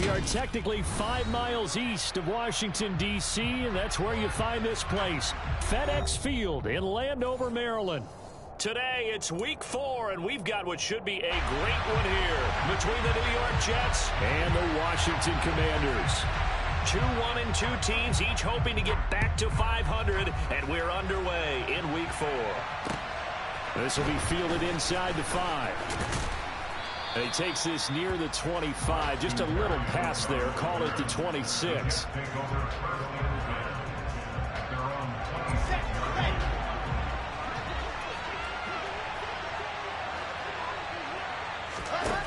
We are technically 5 miles east of Washington, D.C., and that's where you find this place, FedEx Field in Landover, Maryland. Today, it's Week 4, and we've got what should be a great one here between the New York Jets and the Washington Commanders. 2-1-2 teams, each hoping to get back to 500, and we're underway in Week 4. This will be fielded inside the 5. And he takes this near the 25. Just a little pass there. Call it the 26.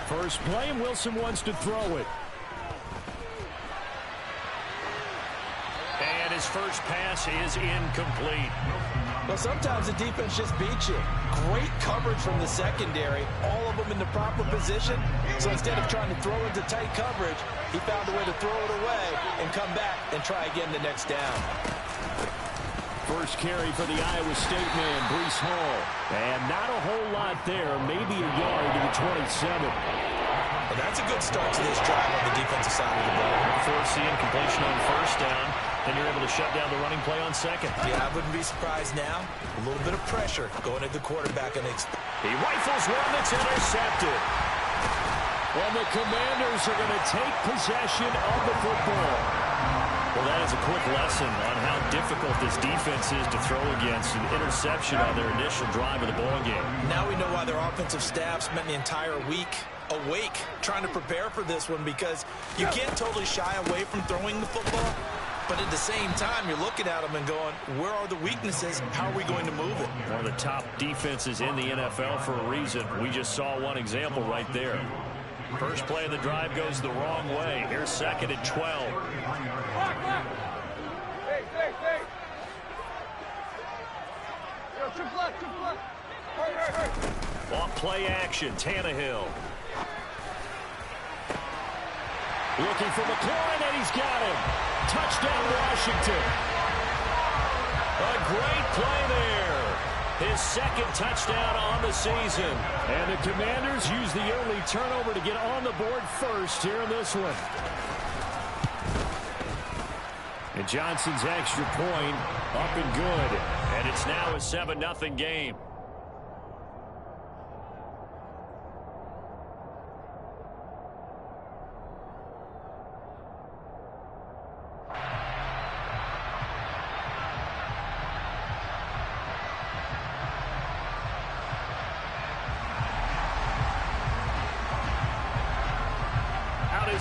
First play, and Wilson wants to throw it. And his first pass is incomplete. Well, sometimes the defense just beats you. Great coverage from the secondary, all of them in the proper position. So instead of trying to throw into tight coverage, he found a way to throw it away and come back and try again the next down. First carry for the Iowa State man, Breece Hall. And not a whole lot there, maybe a yard to the 27. Well, that's a good start to this drive on the defensive side of the ball. Forcing completion on first down. Then you're able to shut down the running play on second. Yeah, I wouldn't be surprised now. A little bit of pressure going at the quarterback. He rifles one that's intercepted. And the Commanders are going to take possession of the football. Well, that is a quick lesson on how difficult this defense is to throw against. An interception on their initial drive of the ball game. Now we know why their offensive staff spent the entire week awake trying to prepare for this one, because you can't totally shy away from throwing the football. But at the same time, you're looking at them and going, where are the weaknesses? How are we going to move it? One of the top defenses in the NFL for a reason. We just saw one example right there. First play of the drive goes the wrong way. Here's second and 12. Off play action, Tannehill. Looking for McLaurin, and he's got him. Touchdown, Washington. A great play there. His second touchdown on the season. And the Commanders use the early turnover to get on the board first here in this one. And Johnson's extra point up and good. And it's now a 7-0 game.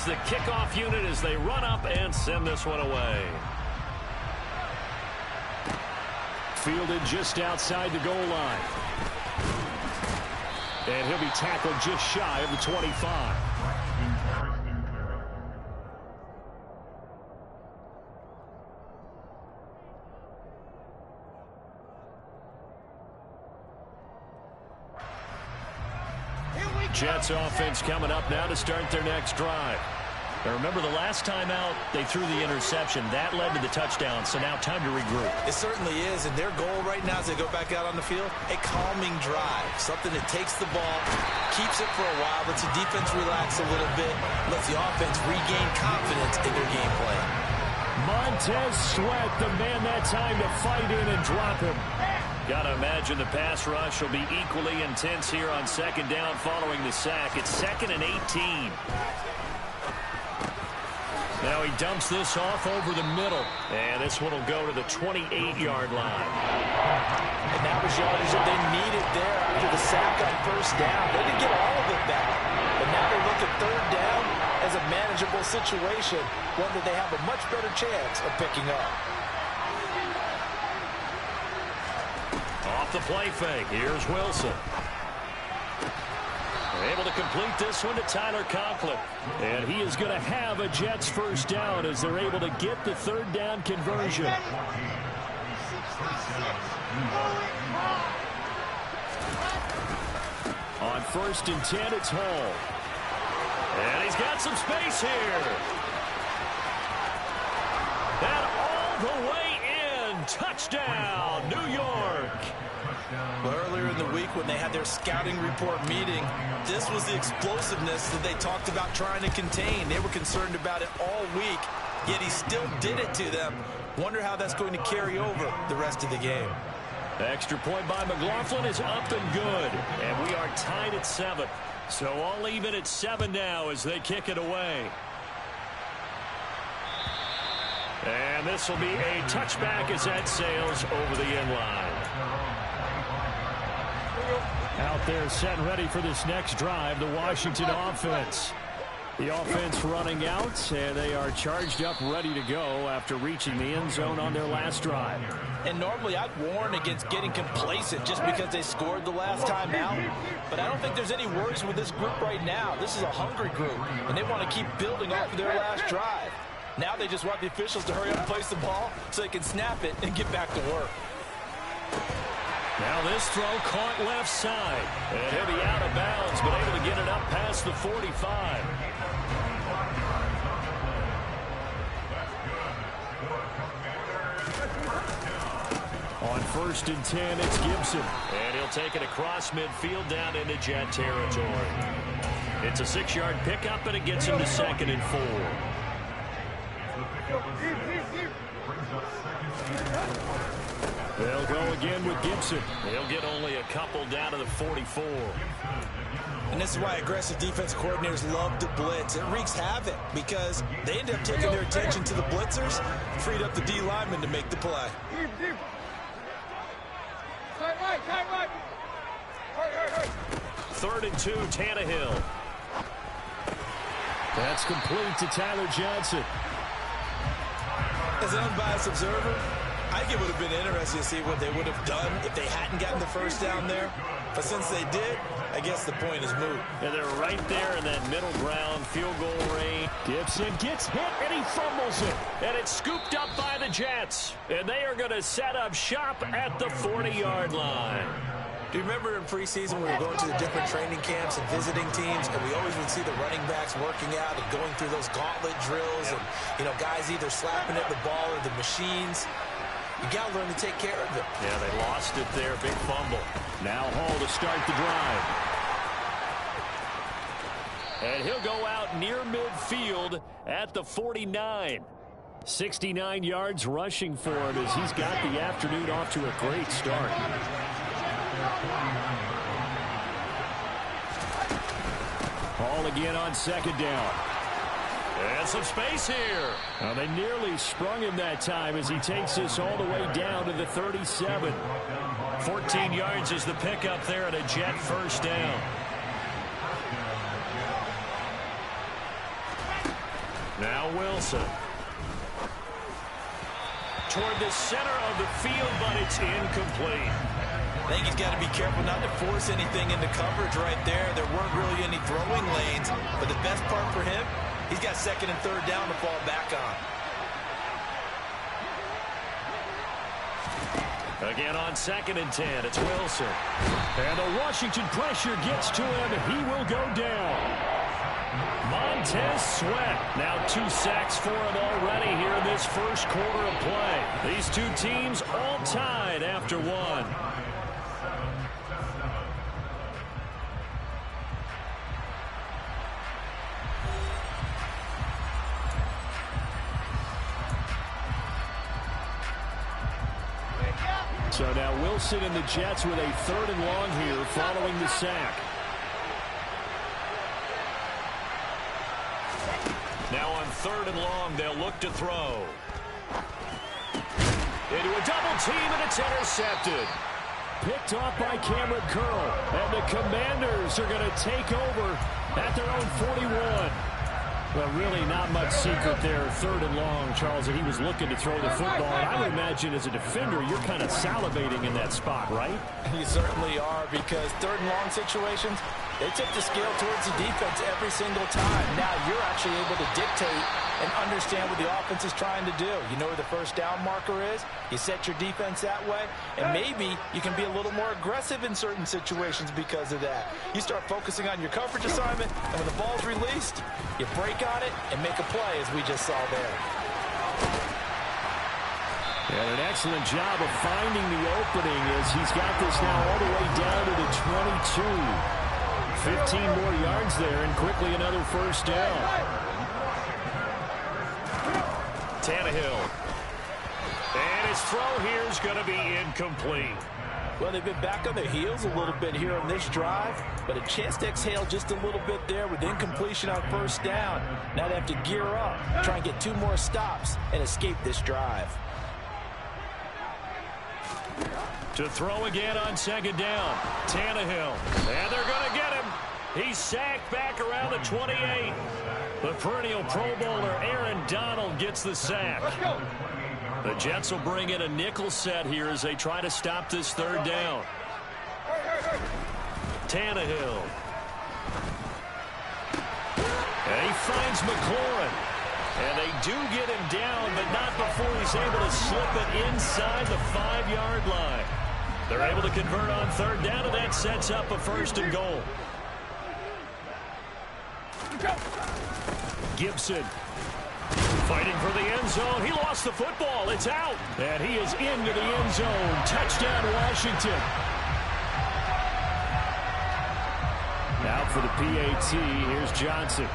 The kickoff unit as they run up and send this one away. Fielded just outside the goal line. And he'll be tackled just shy of the 25. Jets offense coming up now to start their next drive. Now remember, the last time out, they threw the interception. That led to the touchdown, so now time to regroup. It certainly is, and their goal right now as they go back out on the field, a calming drive. Something that takes the ball, keeps it for a while, lets the defense relax a little bit, lets the offense regain confidence in their game plan. Montez Sweat, the man that time to fight in and drop him. Got to imagine the pass rush will be equally intense here on second down following the sack. It's 2nd and 18. Now he dumps this off over the middle. And this one will go to the 28-yard line. And that was yardage that they needed there after the sack on first down. They didn't get all of it back. But now they look at third down as a manageable situation, one that they have a much better chance of picking up. Off the play fake. Here's Wilson. Able to complete this one to Tyler Conklin. And he is going to have a Jets first down as they're able to get the third down conversion. On 1st and 10, it's Hall. And he's got some space here. And all the way in. and touchdown, New York. Well, earlier in the week when they had their scouting report meeting, this was the explosiveness that they talked about trying to contain. They were concerned about it all week, yet he still did it to them. Wonder how that's going to carry over the rest of the game. The extra point by McLaughlin is up and good, and we are tied at 7. So all even at 7 now as they kick it away. And this will be a touchback as that sails over the end line. Out there set and ready for this next drive, the Washington offense. The offense running out, and they are charged up, ready to go after reaching the end zone on their last drive. And normally I'd warn against getting complacent just because they scored the last time out. But I don't think there's any worries with this group right now. This is a hungry group, and they want to keep building off of their last drive. Now they just want the officials to hurry up and place the ball so they can snap it and get back to work. Now this throw caught left side. And he'll be out of bounds, but able to get it up past the 45. On 1st and 10, it's Gibson. And he'll take it across midfield down into Jet territory. It's a 6-yard pickup, and it gets him to 2nd and 4. They'll go again with Gibson. They'll get only a couple down to the 44. And this is why aggressive defense coordinators love to blitz. It wreaks havoc because they end up taking their attention to the blitzers, freed up the D lineman to make the play. Third and 2, Tannehill. That's complete to Tyler Johnson. As an unbiased observer, I think it would have been interesting to see what they would have done if they hadn't gotten the first down there. But since they did, I guess the point is moot. And they're right there in that middle ground field goal range. Gibson gets hit, and he fumbles it. And it's scooped up by the Jets. And they are going to set up shop at the 40-yard line. Do you remember in preseason we were going to the different training camps and visiting teams, and we always would see the running backs working out and going through those gauntlet drills, and, you know, guys either slapping at the ball or the machines. You got to learn to take care of it. Yeah, they lost it there. Big fumble. Now Hall to start the drive. And he'll go out near midfield at the 49. 69 yards rushing for him as he's got the afternoon off to a great start. Hall again on 2nd down. And some space here. Well, they nearly sprung him that time as he takes this all the way down to the 37. 14 yards is the pickup there at a Jet first down. Now Wilson. Toward the center of the field, but it's incomplete. I think he's got to be careful not to force anything into coverage right there. There weren't really any throwing lanes, but the best part for him, he's got 2nd and 3rd down to fall back on. Again on 2nd and 10, it's Wilson. And the Washington pressure gets to him, and he will go down. Montez Sweat. Now 2 sacks for him already here in this first quarter of play. These two teams all tied after one. So now Wilson and the Jets with a 3rd and long here following the sack. Now on 3rd and long, they'll look to throw. Into a double team, and it's intercepted. Picked off by Cameron Curl. And the Commanders are going to take over at their own 41. Well, really not much secret there. 3rd and long, Charles, that he was looking to throw the football. And I would imagine as a defender, you're kind of salivating in that spot, right? You certainly are, because 3rd and long situations, they tip the scale towards the defense every single time. Now you're actually able to dictate and understand what the offense is trying to do. You know where the first down marker is. You set your defense that way, and maybe you can be a little more aggressive in certain situations because of that. You start focusing on your coverage assignment, and when the ball's released, you break on it and make a play, as we just saw there. And an excellent job of finding the opening as he's got this now all the way down to the 22. 15 more yards there and quickly another first down. Tannehill. And his throw here is going to be incomplete. Well, they've been back on their heels a little bit here on this drive, but a chance to exhale just a little bit there with incompletion on first down. Now they have to gear up, try and get 2 more stops, and escape this drive. To throw again on second down. Tannehill. And they're going to get him. He's sacked back around the 28. The perennial Pro Bowler Aaron Donald gets the sack. The Jets will bring in a nickel set here as they try to stop this third down. Tannehill. And he finds McLaurin. And they do get him down, but not before he's able to slip it inside the 5-yard line. They're able to convert on third down, and that sets up a first and goal. Gibson fighting for the end zone. He lost the football. It's out. And he is into the end zone. Touchdown, Washington. Now for the PAT, here's Johnson.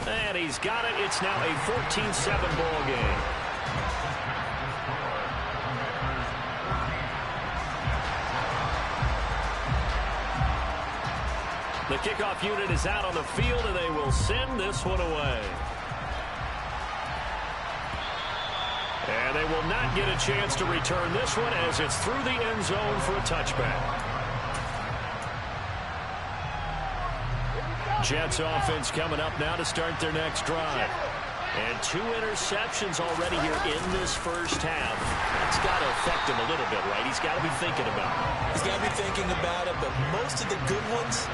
And he's got it. It's now a 14-7 ball game. The kickoff unit is out on the field, and they will send this one away. And they will not get a chance to return this one as it's through the end zone for a touchback. Jets offense coming up now to start their next drive. And 2 interceptions already here in this first half. That's got to affect him a little bit, right? He's got to be thinking about it. He's got to be thinking about it, but most of the good ones,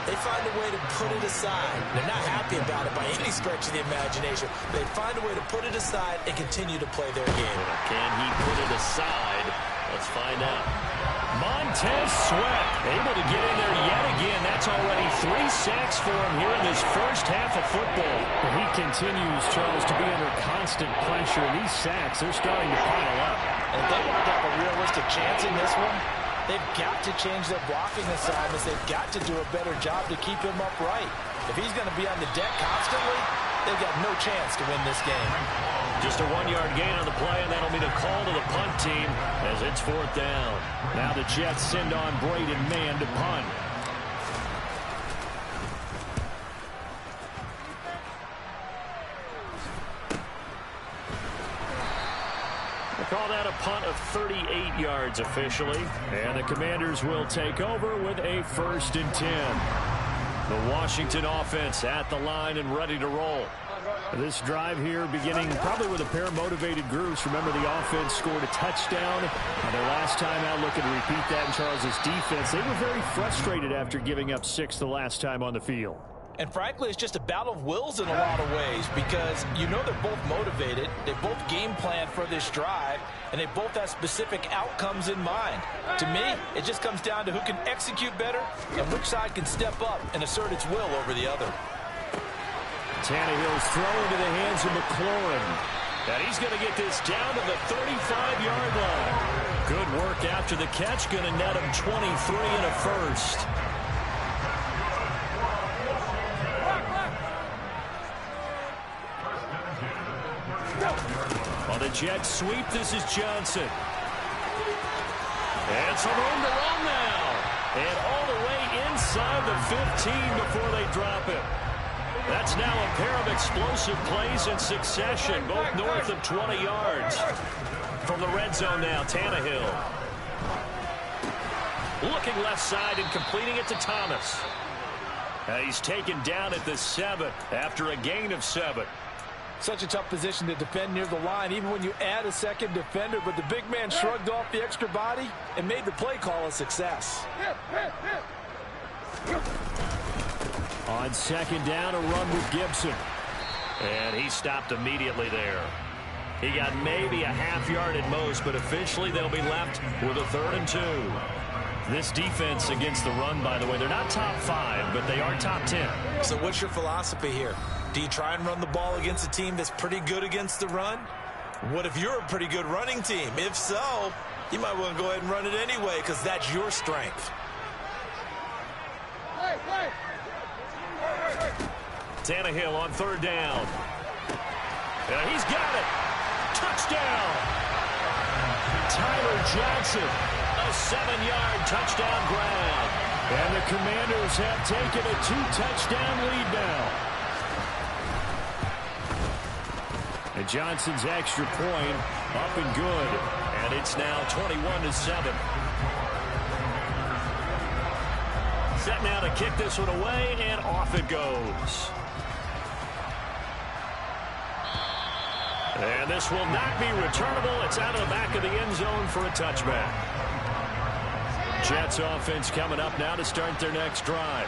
they find a way to put it aside. They're not happy about it by any stretch of the imagination. They find a way to put it aside and continue to play their game. Can he put it aside? Let's find out. Montez Sweat able to get in there yet again. That's already 3 sacks for him here in this first half of football. He continues, Charles, to be under constant pressure. These sacks, they're starting to pile up. And if they want to have a realistic chance in this one, they've got to change their blocking assignments. They've got to do a better job to keep him upright. If he's going to be on the deck constantly, they've got no chance to win this game. Just a 1-yard gain on the play, and that'll be the call to the punt team as it's 4th down. Now the Jets send on Braden Mann to punt. They call that a punt of 38 yards officially. And the Commanders will take over with a 1st and 10. The Washington offense at the line and ready to roll. This drive here beginning probably with a pair of motivated groups. Remember, the offense scored a touchdown on their last time out. Looking to repeat that in Charles's defense. They were very frustrated after giving up 6 the last time on the field. And frankly, it's just a battle of wills in a lot of ways because you know they're both motivated. They both game plan for this drive, and they both have specific outcomes in mind. To me, it just comes down to who can execute better and which side can step up and assert its will over the other. Tannehill's throw into the hands of McLaurin. And he's going to get this down to the 35-yard line. Good work after the catch. Going to net him 23 and a first. On the Jets sweep, this is Johnson. And some room to run now. And all the way inside the 15 before they drop it. That's now a pair of explosive plays in succession, both north of 20 yards. From the red zone now, Tannehill. Looking left side and completing it to Thomas. He's taken down at the 7 after a gain of 7. Such a tough position to defend near the line, even when you add a second defender, but the big man shrugged off the extra body and made the play call a success. On second down, a run with Gibson. And he stopped immediately there. He got maybe a half yard at most, but officially they'll be left with a 3rd and 2. This defense against the run, by the way, they're not top 5, but they are top 10. So what's your philosophy here? Do you try and run the ball against a team that's pretty good against the run? What if you're a pretty good running team? If so, you might want to go ahead and run it anyway because that's your strength. Tannehill on third down. And he's got it. Touchdown. Tyler Johnson, a 7-yard touchdown grab. And the Commanders have taken a 2-touchdown lead now. And Johnson's extra point up and good. And it's now 21-7. Set now to kick this one away, and off it goes. And this will not be returnable. It's out of the back of the end zone for a touchback. Jets offense coming up now to start their next drive.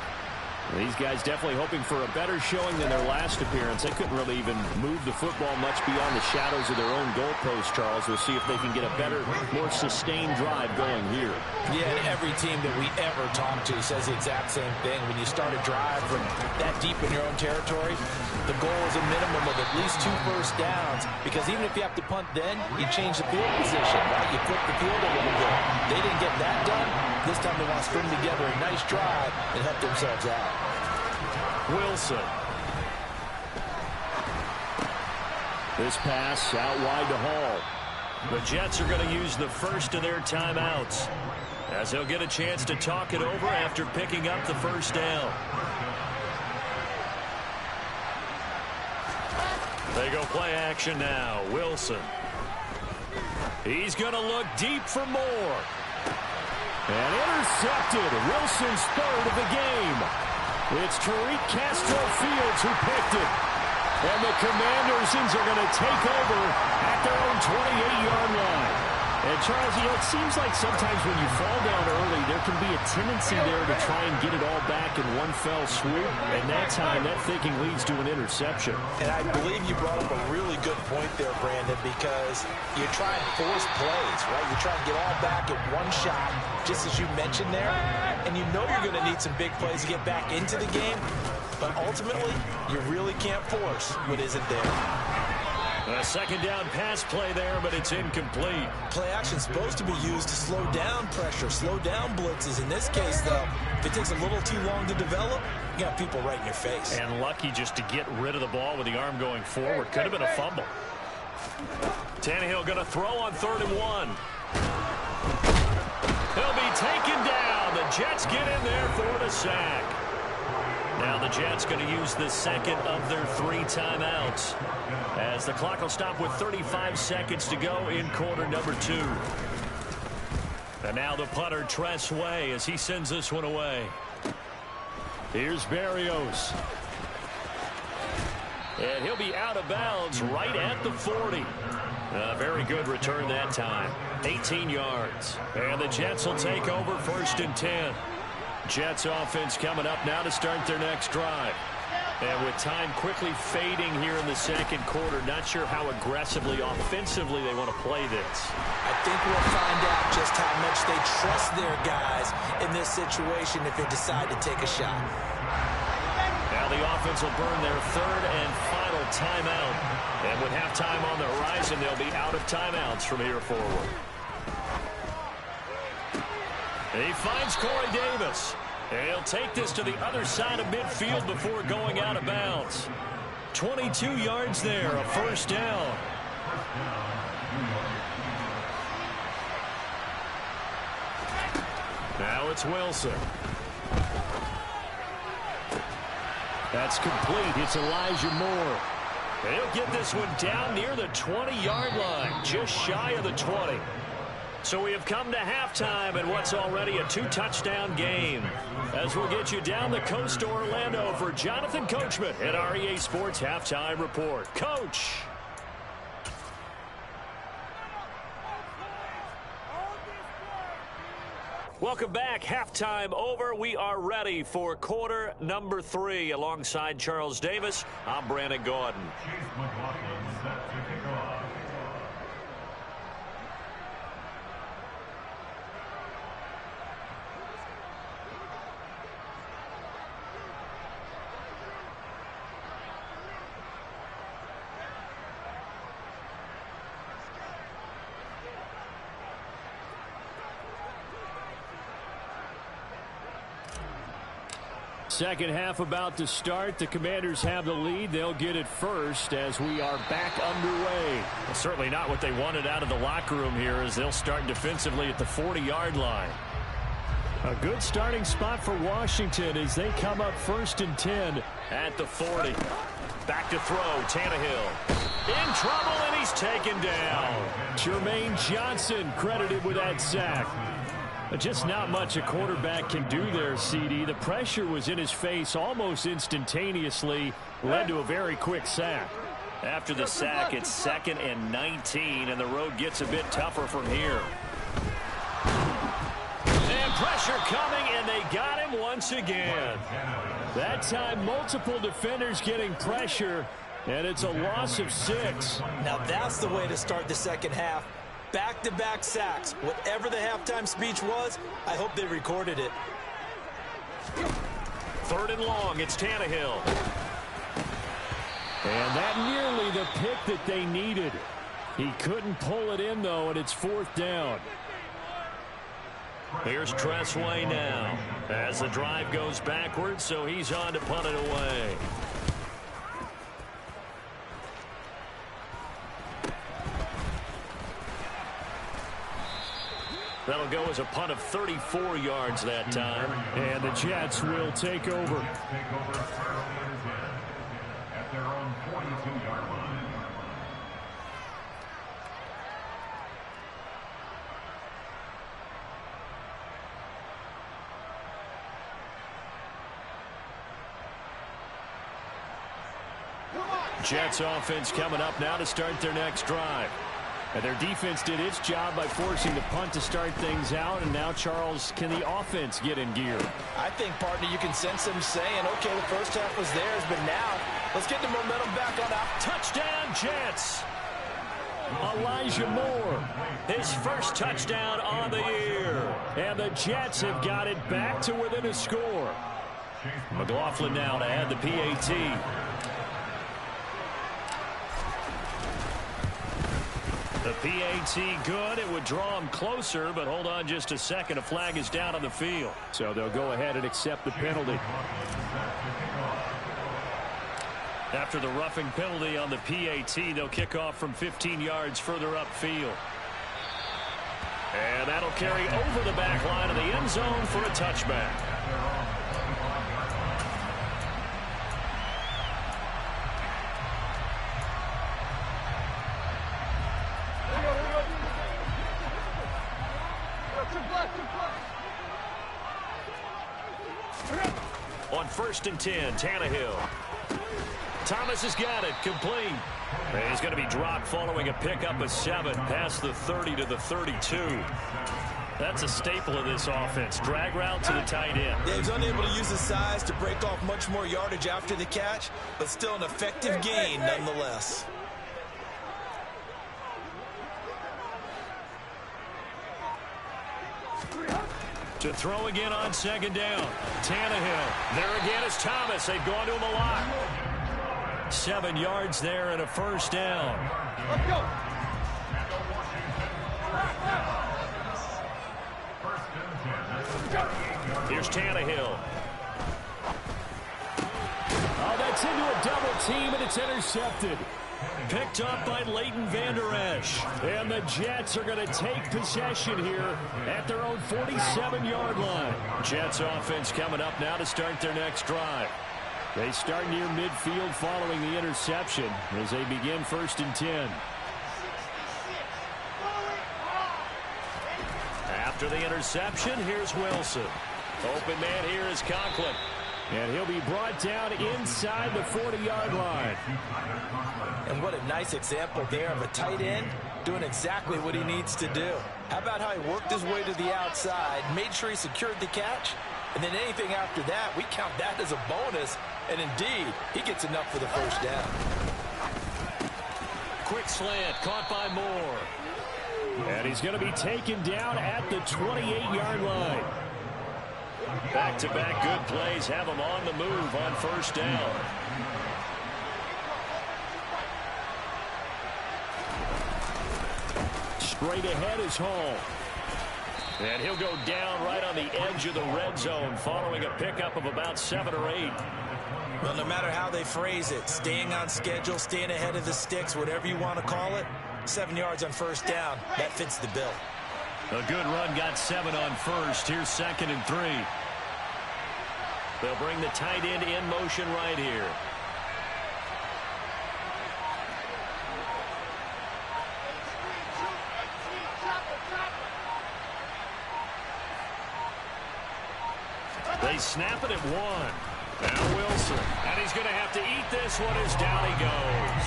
These guys definitely hoping for a better showing than their last appearance. They couldn't really even move the football much beyond the shadows of their own goalpost, Charles. We'll see if they can get a better, more sustained drive going here. Yeah, and every team that we ever talk to says the exact same thing. When you start a drive from that deep in your own territory, the goal is a minimum of at least 2 first downs, because even if you have to punt then, you change the field position, right? You flip the field a little bit. They didn't get that done. This time they want to string together a nice drive and help themselves out. Wilson. This pass out wide to Hall. The Jets are going to use the first of their timeouts, as they'll get a chance to talk it over after picking up the first down. They go play action now. Wilson. He's going to look deep for more. And intercepted. Wilson's third of the game. It's Tariq Castro-Fields who picked it. And the Commanders are going to take over at their own 28-yard line. And, Charles, you know, it seems like sometimes when you fall down early, there can be a tendency there to try and get it all back in one fell swoop. And that time, that thinking leads to an interception. And I believe you brought up a really good point there, Brandon, because you try and force plays, right? You try and get all back in one shot, just as you mentioned there. And you know you're going to need some big plays to get back into the game. But ultimately, you really can't force what isn't there. A second down pass play there, but it's incomplete. Play action's supposed to be used to slow down pressure, slow down blitzes. In this case, though, if it takes a little too long to develop, you got people right in your face. And lucky just to get rid of the ball with the arm going forward. Could have been a fumble. Tannehill going to throw on 3rd and 1. He'll be taken down. The Jets get in there for the sack. Now the Jets going to use the second of their 3 timeouts, as the clock will stop with 35 seconds to go in quarter number 2. And now the punter, Tress Way, as he sends this one away. Here's Berrios. And he'll be out of bounds right at the 40. Very good return that time. 18 yards. And the Jets will take over 1st and 10. Jets offense coming up now to start their next drive. And with time quickly fading here in the second quarter, not sure how aggressively, offensively they want to play this. I think we'll find out just how much they trust their guys in this situation if they decide to take a shot. Now the offense will burn their 3rd and final timeout. And with halftime on the horizon, they'll be out of timeouts from here forward. And he finds Corey Davis. And he'll take this to the other side of midfield before going out of bounds. 22 yards there, a first down. Now it's Wilson. That's complete. It's Elijah Moore. And he'll get this one down near the 20-yard line, just shy of the 20. So we have come to halftime in what's already a 2-touchdown game, as we'll get you down the coast to Orlando for Jonathan Coachman at REA Sports Halftime Report. Coach. Welcome back. Halftime over. We are ready for quarter number 3. Alongside Charles Davis, I'm Brandon Gordon. Second half about to start. The Commanders have the lead. They'll get it first as we are back underway. Well, certainly not what they wanted out of the locker room here as they'll start defensively at the 40-yard line. A good starting spot for Washington as they come up 1st and 10 at the 40. Back to throw. Tannehill in trouble, and he's taken down. Jermaine Johnson credited with that sack. Just not much a quarterback can do there, CD. The pressure was in his face almost instantaneously, led to a very quick sack. After the sack, it's 2nd and 19, and the road gets a bit tougher from here. And pressure coming, and they got him once again. That time, multiple defenders getting pressure, and it's a loss of 6. Now that's the way to start the second half. Back-to-back sacks. Whatever the halftime speech was, I hope they recorded it. 3rd and long, it's Tannehill. And that nearly the pick that they needed. He couldn't pull it in, though, and it's 4th down. Here's Tressway now as the drive goes backwards, so he's on to punt it away. That'll go as a punt of 34 yards that time. And the Jets will take over. At their own 42-yard line. Jets offense coming up now to start their next drive. And their defense did its job by forcing the punt to start things out. And now, Charles, can the offense get in gear? I think, partner, you can sense them saying, okay, the first half was theirs, but now let's get the momentum back on out. Touchdown, Jets! Elijah Moore, his first touchdown on the year. And the Jets have got it back to within a score. McLaughlin now to add the PAT. The PAT good. It would draw him closer, but hold on just a second. A flag is down on the field. So they'll go ahead and accept the penalty. After the roughing penalty on the PAT, they'll kick off from 15 yards further upfield. And that'll carry over the back line of the end zone for a touchback. On 1st and 10, Tannehill. Thomas has got it, complete. And he's going to be dropped following a pickup of 7 past the 30 to the 32. That's a staple of this offense. Drag route to the tight end. Yeah, he's unable to use his size to break off much more yardage after the catch, but still an effective gain nonetheless. To throw again on 2nd down. Tannehill. There again is Thomas. They've gone to him a lot. 7 yards there and a 1st down. Let's go. Here's Tannehill. Oh, that's into a double team, and it's intercepted. Picked up by Leighton Vander Esch. And the Jets are going to take possession here at their own 47-yard line. Jets offense coming up now to start their next drive. They start near midfield following the interception as they begin 1st and 10. After the interception, here's Wilson. Open man here is Conklin. And he'll be brought down inside the 40-yard line. And what a nice example there of a tight end doing exactly what he needs to do. How about how he worked his way to the outside, made sure he secured the catch, and then anything after that, we count that as a bonus. And indeed, he gets enough for the 1st down. Quick slant, caught by Moore. And he's going to be taken down at the 28-yard line. Back-to-back good plays have him on the move on 1st down. Straight ahead is Hall. And he'll go down right on the edge of the red zone following a pickup of about 7 or 8. Well, no matter how they phrase it, staying on schedule, staying ahead of the sticks, whatever you want to call it, 7 yards on first down, that fits the bill. A good run got 7 on first. Here's 2nd and 3. They'll bring the tight end in motion right here. They snap it at 1. Now Wilson. And he's going to have to eat this one as down he goes.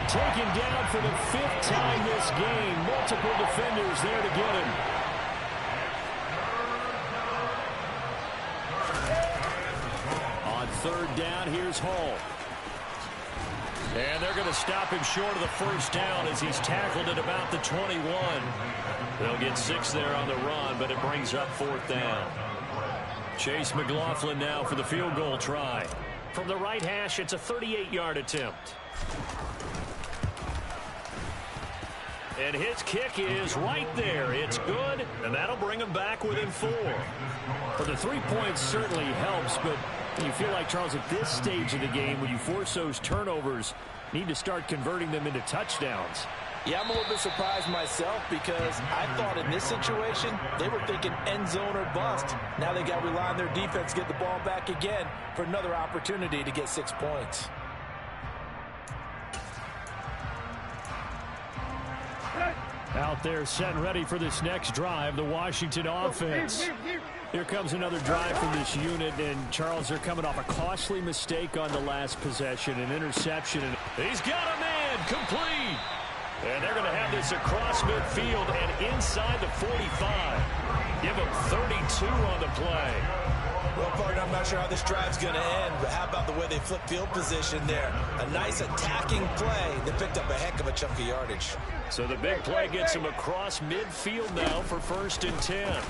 Taken down for the 5th time this game. Multiple defenders there to get him. On 3rd down, here's Hall. And they're going to stop him short of the first down as he's tackled at about the 21. They'll get 6 there on the run, but it brings up 4th down. Chase McLaughlin now for the field goal try. From the right hash, it's a 38-yard attempt. And his kick is right there. It's good, and that'll bring him back within 4. Well, the 3 points certainly helps, but you feel like, Charles, at this stage of the game, when you force those turnovers, need to start converting them into touchdowns. Yeah, I'm a little bit surprised myself because I thought in this situation they were thinking end zone or bust. Now they got to rely on their defense to get the ball back again for another opportunity to get 6 points. Out there set and ready for this next drive, the Washington offense. Here comes another drive from this unit, and Charles, they're coming off a costly mistake on the last possession, an interception. And he's got a man, complete. And they're going to have this across midfield and inside the 45. Give them 32 on the play. Well, partner, I'm not sure how this drive's going to end, but how about the way they flip field position there? A nice attacking play that picked up a heck of a chunk of yardage. So the big play gets him across midfield now for 1st and 10.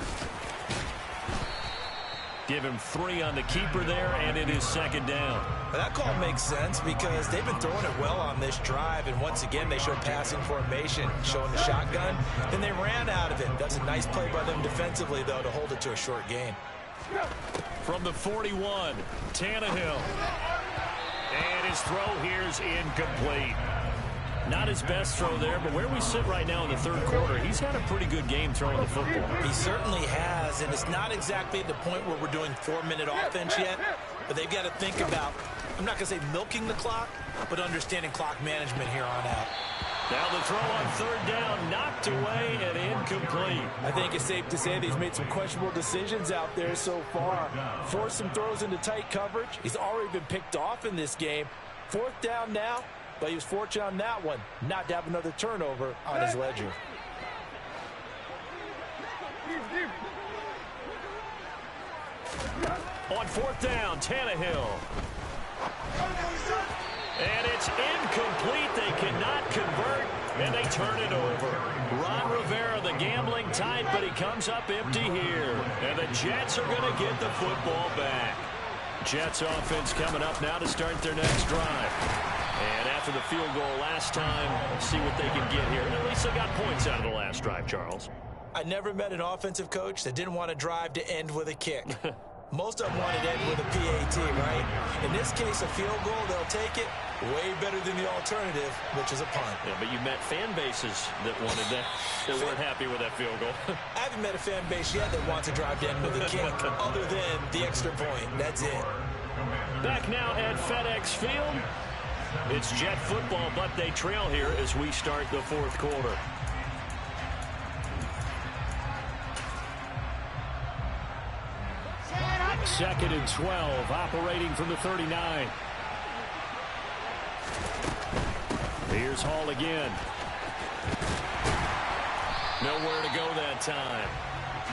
Give him 3 on the keeper there, and it is 2nd down. But that call makes sense because they've been throwing it well on this drive, and once again they showed passing formation, showing the shotgun. Then they ran out of it. That's a nice play by them defensively, though, to hold it to a short gain. From the 41, Tannehill. And his throw here's incomplete. Not his best throw there, but where we sit right now in the 3rd quarter, he's had a pretty good game throwing the football. He certainly has, and it's not exactly at the point where we're doing 4-minute offense yet, but they've got to think about, I'm not going to say milking the clock, but understanding clock management here on out. Now the throw on 3rd down, knocked away and incomplete. I think it's safe to say that he's made some questionable decisions out there so far. Forced some throws into tight coverage. He's already been picked off in this game. 4th down now. But he was fortunate on that one, not to have another turnover on his ledger. On 4th down, Tannehill. And it's incomplete. They cannot convert, and they turn it over. Ron Rivera, the gambling type, but he comes up empty here. And the Jets are going to get the football back. Jets offense coming up now to start their next drive. And after the field goal last time, see what they can get here. And at least they got points out of the last drive, Charles. I never met an offensive coach that didn't want to drive to end with a kick. Most of them wanted to end with a PAT, right? In this case, a field goal, they'll take it. Way better than the alternative, which is a punt. Yeah, but you met fan bases that wanted that, that weren't happy with that field goal. I haven't met a fan base yet that wants to drive to end with a kick, other than the extra point. That's it. Back now at FedEx Field. It's Jet football, but they trail here as we start the 4th quarter. Second and 12, operating from the 39. Here's Hall again. Nowhere to go that time.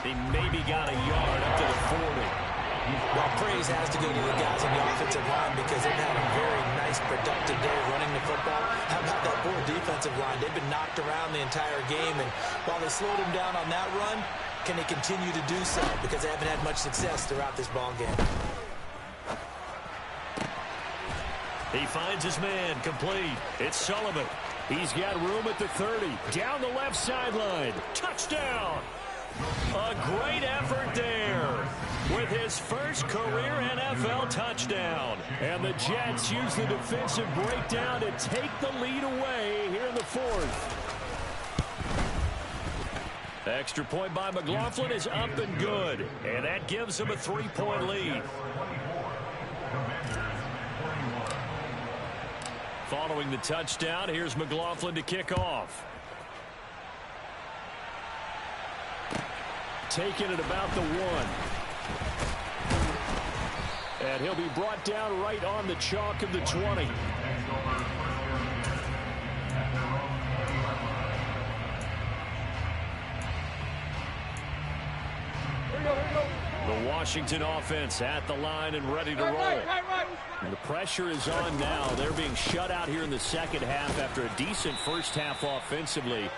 He maybe got a yard up to the 40. Well, praise has to go to the guys on the offensive line because they've had a very nice, productive day running the football. How about that poor defensive line? They've been knocked around the entire game, and while they slowed them down on that run, can they continue to do so? Because they haven't had much success throughout this ball game. He finds his man, complete. It's Sullivan. He's got room at the 30. Down the left sideline. Touchdown. A great effort there with his first career NFL touchdown. And the Jets use the defensive breakdown to take the lead away here in the fourth. Extra point by McLaughlin is up and good. And that gives him a 3-point lead. Following the touchdown, here's McLaughlin to kick off. Taking it about the 1. And he'll be brought down right on the chalk of the 20. The Washington offense at the line and ready to roll. And the pressure is on now. They're being shut out here in the second half after a decent first half offensively.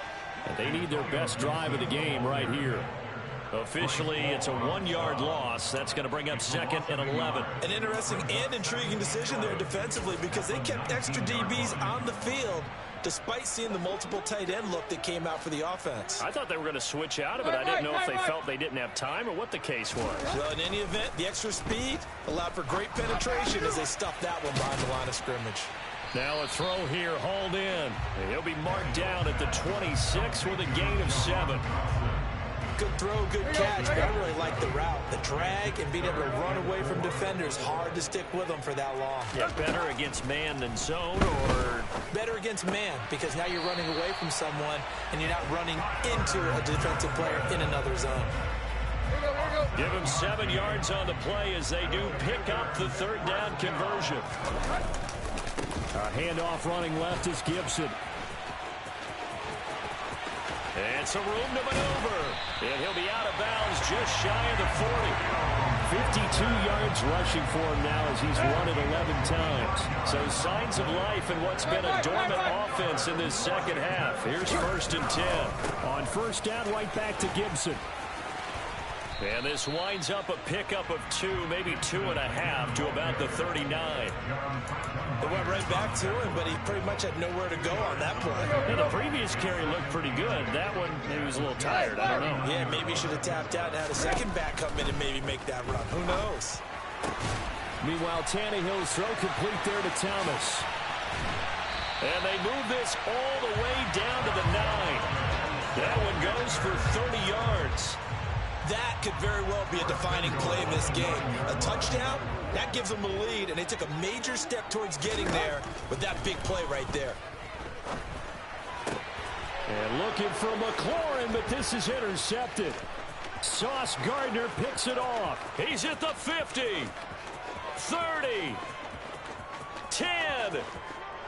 And they need their best drive of the game right here. Officially, it's a 1-yard loss. That's going to bring up second and 11. An interesting and intriguing decision there defensively because they kept extra DBs on the field despite seeing the multiple tight end look that came out for the offense. I thought they were going to switch out of it. I didn't know if they felt they didn't have time or what the case was. Well, in any event, the extra speed allowed for great penetration as they stuffed that one behind the line of scrimmage. Now a throw here, hauled in. He'll be marked down at the 26 with a gain of 7. Good throw, good catch, but I really like the route. The drag and being able to run away from defenders, hard to stick with them for that long. Yeah, better against man than zone, or? Better against man, because now you're running away from someone and you're not running into a defensive player in another zone. Give him 7 yards on the play as they do pick up the third down conversion. A handoff running left is Gibson. And some room to maneuver. And he'll be out of bounds just shy of the 40. 52 yards rushing for him now as he's run it 11 times. So signs of life in what's been a dormant offense in this second half. Here's 1st and 10. On first down, right back to Gibson. And this winds up a pickup of 2, maybe 2.5 to about the 39. They went right back to him, but he pretty much had nowhere to go on that play. Yeah, the previous carry looked pretty good. That one, maybe was a little tired. I don't know. Yeah, maybe he should have tapped out and had a second back come in and maybe make that run. Who knows? Meanwhile, Tannehill's throw complete there to Thomas. And they move this all the way down to the 9. That one goes for 30 yards. That could very well be a defining play in this game. A touchdown, that gives them the lead, and they took a major step towards getting there with that big play right there. And looking for McLaurin, but this is intercepted. Sauce Gardner picks it off. He's at the 50, 30, 10,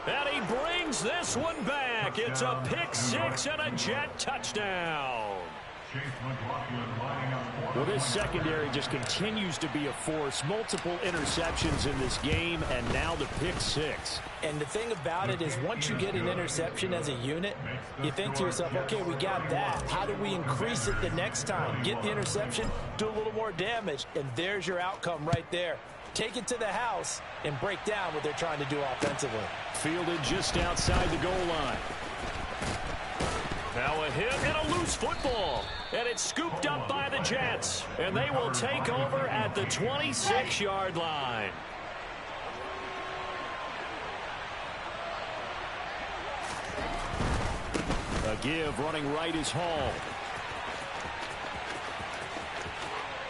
and he brings this one back. It's a pick 6 and a Jet touchdown. Well, this secondary just continues to be a force. Multiple interceptions in this game, and now the pick 6. And the thing about it is once you get an interception as a unit, you think to yourself, okay, we got that. How do we increase it the next time? Get the interception, do a little more damage, and there's your outcome right there. Take it to the house and break down what they're trying to do offensively. Fielded just outside the goal line. Now a hit and a loose football. And it's scooped up by the Jets. And they will take over at the 26-yard line. A give running right is Hall.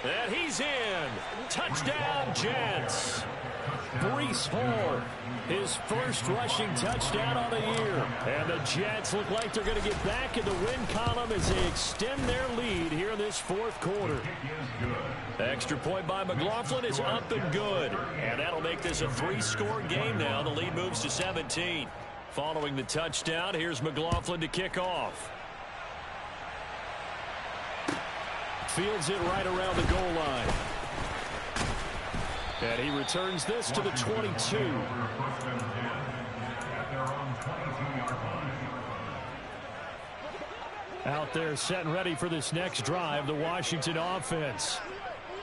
And he's in. Touchdown, Jets. Breece Hall, his first rushing touchdown on the year. And the Jets look like they're going to get back in the win column as they extend their lead here in this fourth quarter. Extra point by McLaughlin is up and good. And that'll make this a 3-score game now. The lead moves to 17. Following the touchdown, here's McLaughlin to kick off. Fields it right around the goal line. And he returns this to the 22. Out there set and ready for this next drive, the Washington offense.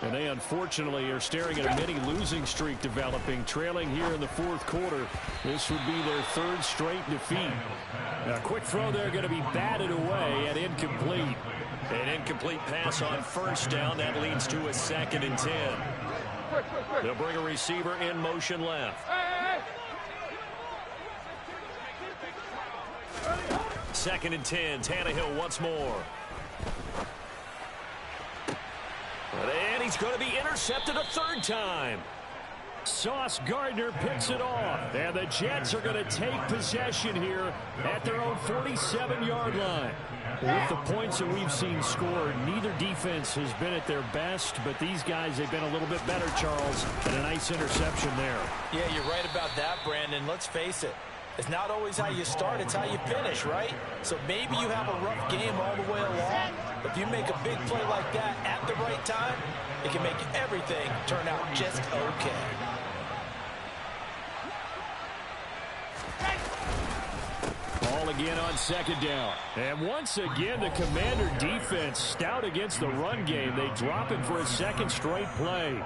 And they unfortunately are staring at a mini losing streak developing, trailing here in the fourth quarter. This would be their 3rd straight defeat. A quick throw there going to be batted away and incomplete. An incomplete pass on first down. That leads to a 2nd and 10. They'll bring a receiver in motion left. 2nd and 10. Tannehill once more. And he's going to be intercepted a 3rd time. Sauce Gardner picks it off. And the Jets are going to take possession here at their own 47-yard line. With the points that we've seen scored, neither defense has been at their best, but these guys, they've been a little bit better, Charles, and a nice interception there. Yeah, you're right about that, Brandon. Let's face it. It's not always how you start, it's how you finish, right? So maybe you have a rough game all the way along, but if you make a big play like that at the right time, it can make everything turn out just okay. Ball again on 2nd down. And once again, the Commander defense stout against the run game. They drop it for a 2nd straight play.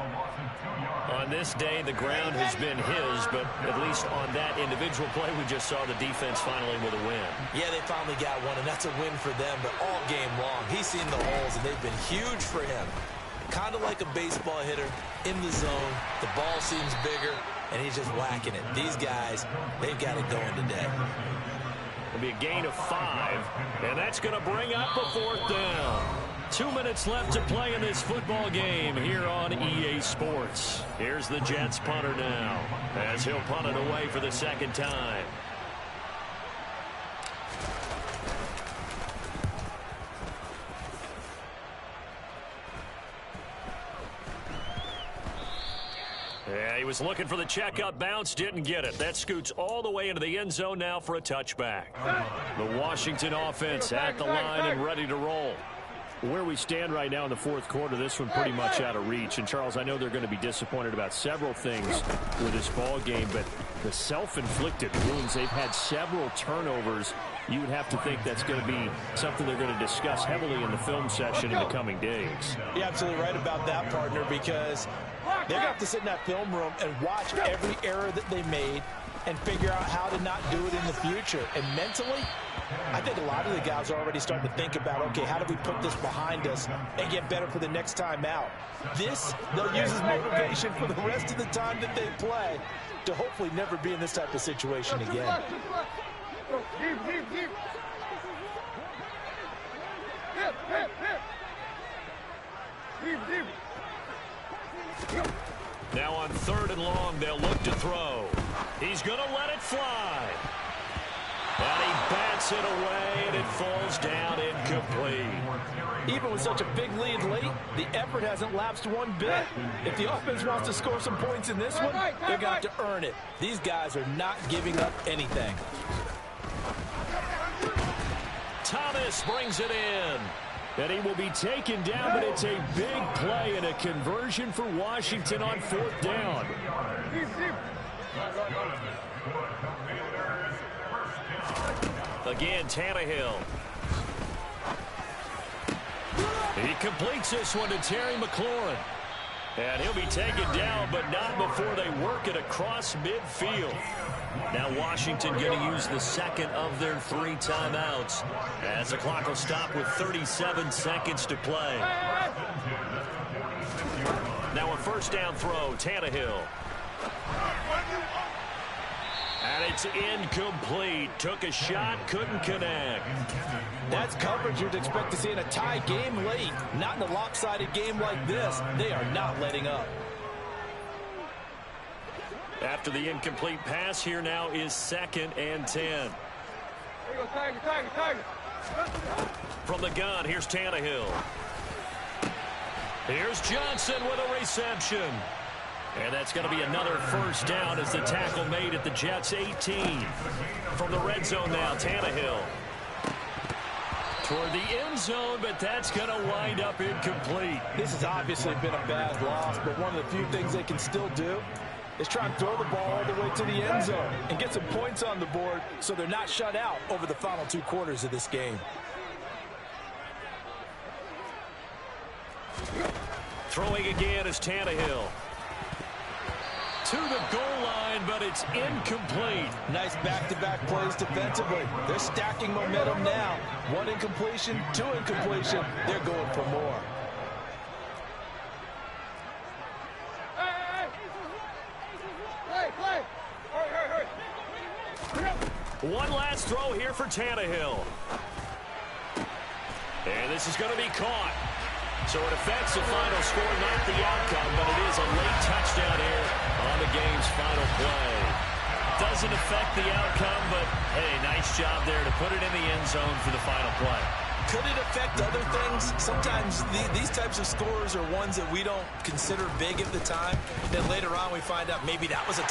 On this day, the ground has been his, but at least on that individual play, we just saw the defense finally with a win. Yeah, they finally got one, and that's a win for them, but all game long, he's seen the holes, and they've been huge for him. Kind of like a baseball hitter in the zone. The ball seems bigger, and he's just whacking it. These guys, they've got it going today. It'll be a gain of 5, and that's going to bring up a 4th down. 2 minutes left to play in this football game here on EA Sports. Here's the Jets punter now, as he'll punt it away for the 2nd time. Yeah, he was looking for the checkup bounce, didn't get it. That scoots all the way into the end zone now for a touchback. The Washington offense at the line and ready to roll. Where we stand right now in the 4th quarter, this one pretty much out of reach. And, Charles, I know they're going to be disappointed about several things with this ball game, but the self-inflicted wounds, they've had several turnovers. You would have to think that's going to be something they're going to discuss heavily in the film session in the coming days. You're absolutely right about that, partner, because they're going to have to sit in that film room and watch every error that they made and figure out how to not do it in the future. And mentally, I think a lot of the guys are already starting to think about, okay, how do we put this behind us and get better for the next time out? This, they'll use as motivation for the rest of the time that they play to hopefully never be in this type of situation again. Now on 3rd and long, they'll look to throw. He's going to let it fly. And he bats it away, and it falls down incomplete. Even with such a big lead late, the effort hasn't lapsed one bit. If the offense wants to score some points in this one, they're going to have to earn it. These guys are not giving up anything. Thomas brings it in. And he will be taken down, but it's a big play and a conversion for Washington on 4th down. Again, Tannehill. He completes this one to Terry McLaurin. And he'll be taken down, but not before they work it across midfield. Now Washington going to use the 2nd of their 3 timeouts as the clock will stop with 37 seconds to play. Now a 1st down throw, Tannehill. And it's incomplete. Took a shot, couldn't connect. That's coverage you'd expect to see in a tie game late. Not in a lopsided game like this. They are not letting up. After the incomplete pass, here now is 2nd and 10. From the gun, here's Tannehill. Here's Johnson with a reception. And that's going to be another 1st down as the tackle made at the Jets' 18. From the red zone now, Tannehill. Toward the end zone, but that's going to wind up incomplete. This has obviously been a bad loss, but one of the few things they can still do is try and throw the ball all the way to the end zone and get some points on the board so they're not shut out over the final 2 quarters of this game. Throwing again is Tannehill. to the goal line, but it's incomplete. Nice back-to-back plays defensively. They're stacking momentum now. One incompletion, two incompletion. They're going for more. One last throw here for Tannehill. And this is going to be caught. So it affects the final score, not the outcome, but it is a late touchdown here on the game's final play. Doesn't affect the outcome, but, hey, nice job there to put it in the end zone for the final play. Could it affect other things? Sometimes these types of scores are ones that we don't consider big at the time. Then later on we find out maybe that was a